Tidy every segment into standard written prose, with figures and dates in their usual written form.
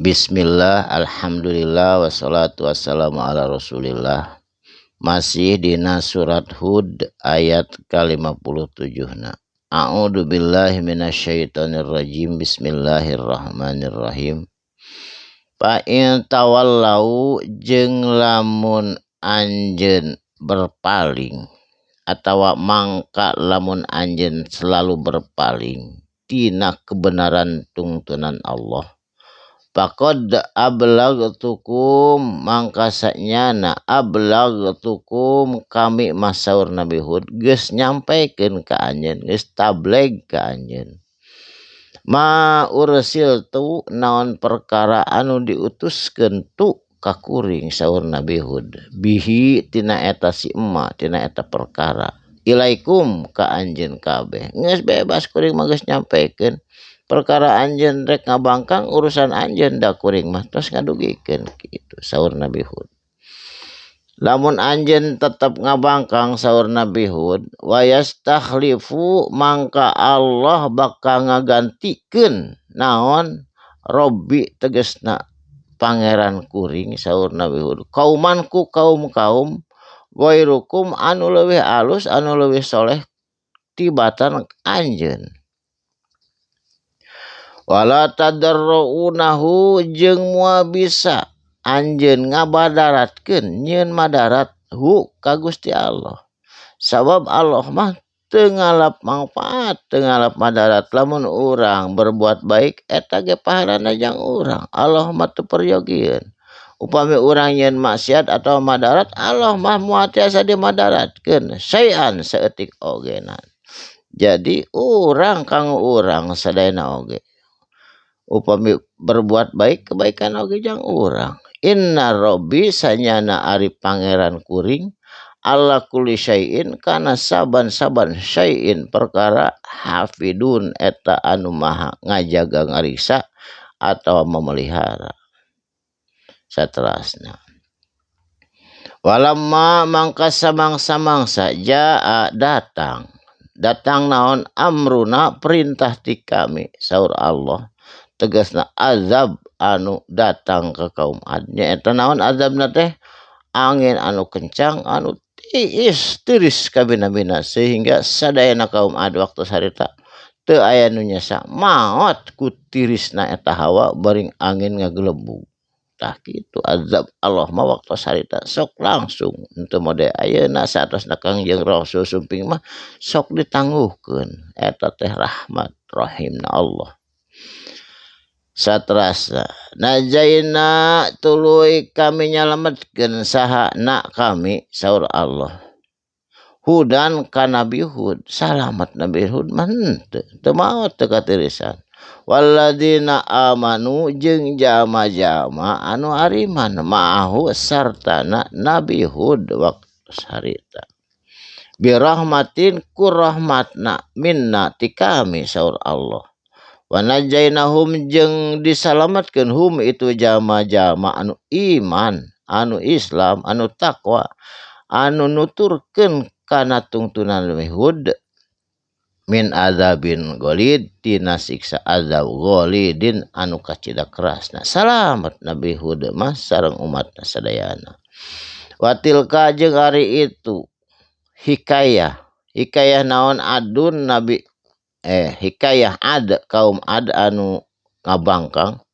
Bismillah, alhamdulillah, wassalatu wassalamu ala rasulillah. Masih dina surat Hud ayat ke-57. A'udzu billahi minasyaitonir rajim. Bismillahirrahmanirrahim. Fa in tawallau jeung lamun anjeun berpaling atawa mangka lamun anjeun selalu berpaling tina kebenaran tuntunan Allah. Faqad ablagtukum mangka sanyana ablagtukum kami masaur Nabi Hud geus nyampaikeun ka anjeun, geus tableg ka anjeun. Ma ursil tu naon perkara anu diutuskeun tu ka kuring saur Nabi Hud. Bihi tina eta si emma tina eta perkara. Ilaikum ka anjeun kabeh. Geus bebas kuring mah geus nyampaikeun. Perkara anjeun rek ngabangkang urusan anjeun da kuring mah tos ngadugikeun kitu saur Nabi Hud. Lamun anjeun tetep ngabangkang saur Nabi Hud wa yastakhlifu mangka Allah bakal ngagantikeun naon Robbi tegasna pangeran kuring saur Nabi Hud. Kauman ku kaum wairukum anu leuwih alus anu leuwih soleh tibatan anjeun. Wala tadarruunahu jeung moal bisa anjeun ngabadaratkeun nyieun madarat hu ka Gusti Allah. Sabab Allah mah teu ngalap mangfaat, teu ngalap madarat lamun urang berbuat baik eta ge pahalana jang urang. Allah mah teu perjogieun. Upami urang nyieun maksiat atawa madarat Allah mah moal tiasa dimadaratkeun saean saeutik ogenan. Jadi urang kanggo urang sadayana oge. Upami berbuat baik kebaikan oge jang urang. Inna Robbi sanyana ari pangeran kuring ala kulli syai'in kana saban-saban syai'in perkara hafidun eta anu maha ngajaga ngariksa atau memelihara. Saterasna. Walamma mangka samang-samangsa jaa datang naon amruna perintah ti kami saur Allah. Tegasna azab anu datang ke kaum Ad. Nyaeta naon azabna teh? Angin anu kencang anu tiris kabina-bina sehingga sadayana kaum Ad waktu sarita teu aya nu nyesa maot ku tirisna eta hawa baring angin ngagelebug. Tah kitu azab Allah mah waktu sarita sok langsung henteu mode ayeuna saatosna Kangjeng Rasul sumping mah sok ditangguhkeun. Eta teh rahmat rahimna Allah. Satrasna najaina tuluy kami nyalametkeun saha na kami saur Allah Hudan ka Nabi Hud salamet Nabi Hud mah teu maot teu katirisan walladzina amanu jeung jama-jama anu ariman ma'ahu sartana Nabi Hud waktu sarita birahmatin ku rahmatna minna ti kami saur Allah wa najainahum jeung disalamatkeun hum itu jama-jama anu iman, anu Islam, anu takwa, anu nuturkeun kana tuntunan Nabi Hud min azabin ghalid tina siksa azab ghalidin anu kacida kerasna. Salamet Nabi Hud mah sareng umatna sadayana. Watilka jeung ari itu hikayah naon adun Nabi hikayah Ad kaum Ad anu ngabangkang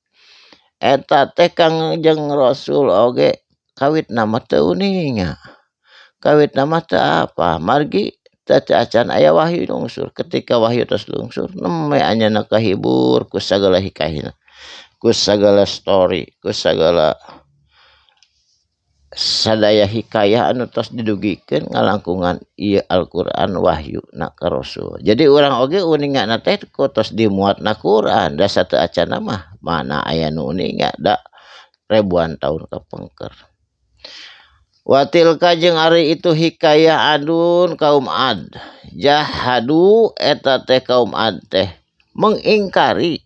eta teh Kangjeng Rasul oge kawitna mah teu uninga kawitna mah teu apa margi teu acan aya wahyu lungsur ketika wahyu tos lungsur neme anyana kahibur ku sagala hikayahna ku sagala story ku sagala sadaya hikayah anu tos didugikeun ngalangkungan ieu Al-Qur'an wahyu na ka Rasul. Jadi urang oge uningana teh ku tos dimuat na Qur'an da sateu acanna mah mana aya nu uninga da ribuan tahun kapengker. Watilka jeung ari itu hikayah adun kaum Ad. Jahadu eta teh kaum Ad teh mengingkari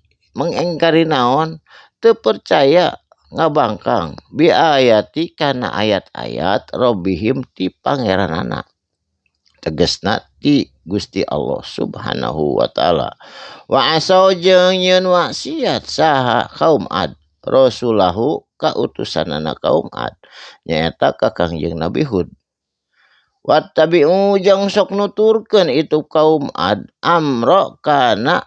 naon teu percaya ngabangkang bi ayati kana ayat-ayat Rabbihim ti pangeranana tegasna ti Gusti Allah Subhanahu wa taala wa asau jeung nyieun maksiat saha kaum Ad rasulahu ka utusanana kaum Ad nyaeta ka Kangjeng Nabi Hud. Wattabi'u jang sok nuturkeun itu kaum Ad amro kana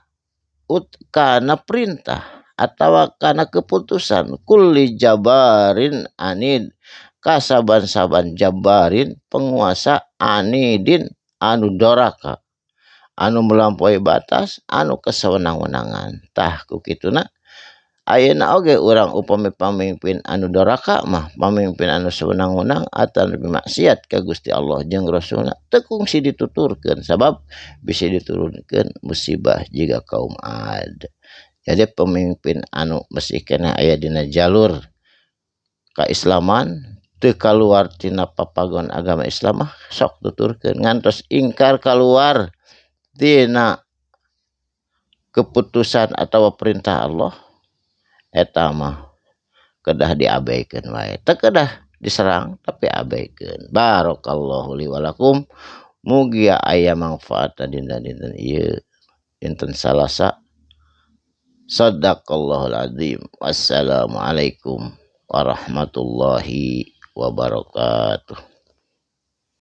perintah atawa kana keputusan kulli jabarin anid kasaban-saban jabarin penguasa anidin anu doraka anu melampaui batas anu kesewenang-wenangan tah ku kituna ayeuna oge urang upami pamimpin anu doraka mah pamimpin anu sewenang-wenang atau lebih maksiat ka Gusti Allah jeung Rasulna teu kungsi dituturkeun sabab bisa diturunkeun musibah jika kaum Ad. Jadi pemimpin anu mesti kena aya dina jalur kaislaman teu kaluar tina papagon agama Islam mah sok tuturkeun ngantos ingkar kaluar tina keputusan atau perintah Allah eta mah kedah diabaikeun wae teu kedah diserang tapi abaikeun. Barakallahu li walakum mugi aya manfaat dina ieu dinten Salasa. Sadaqallahul azim. Wassalamualaikum warahmatullahi wabarakatuh.